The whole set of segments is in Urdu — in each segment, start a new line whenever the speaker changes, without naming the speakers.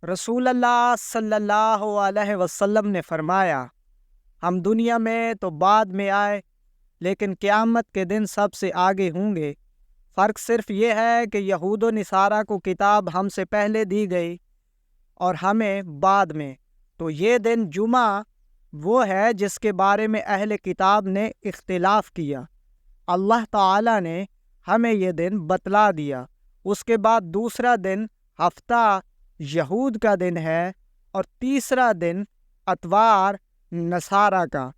رسول اللہ صلی اللہ علیہ وسلم نے فرمایا، ہم دنیا میں تو بعد میں آئے لیکن قیامت کے دن سب سے آگے ہوں گے۔ فرق صرف یہ ہے کہ یہود و نصارہ کو کتاب ہم سے پہلے دی گئی اور ہمیں بعد میں۔ تو یہ دن جمعہ وہ ہے جس کے بارے میں اہل کتاب نے اختلاف کیا۔ اللہ تعالیٰ نے ہمیں یہ دن بتلا دیا۔ اس کے بعد دوسرا دن ہفتہ یہود کا دن ہے اور تیسرا دن اتوار نصارہ کا۔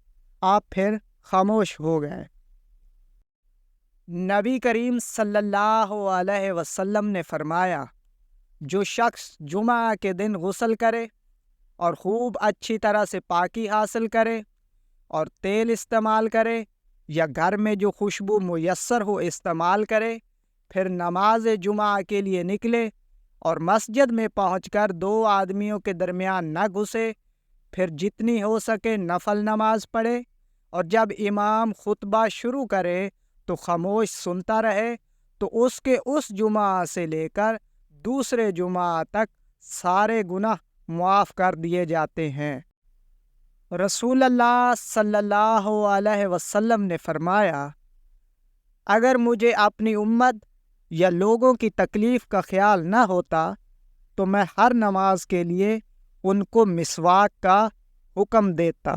آپ پھر خاموش ہو گئے۔ نبی کریم صلی اللہ علیہ وسلم نے فرمایا، جو شخص جمعہ کے دن غسل کرے اور خوب اچھی طرح سے پاکی حاصل کرے اور تیل استعمال کرے یا گھر میں جو خوشبو میسر ہو استعمال کرے، پھر نماز جمعہ کے لیے نکلے اور مسجد میں پہنچ کر دو آدمیوں کے درمیان نہ گھسے، پھر جتنی ہو سکے نفل نماز پڑھے اور جب امام خطبہ شروع کرے تو خاموش سنتا رہے، تو اس کے اس جمعہ سے لے کر دوسرے جمعہ تک سارے گناہ معاف کر دیے جاتے ہیں۔ رسول اللہ صلی اللہ علیہ وسلم نے فرمایا، اگر مجھے اپنی امت یا لوگوں کی تکلیف کا خیال نہ ہوتا تو میں ہر نماز کے لیے ان کو مسواک کا حکم دیتا۔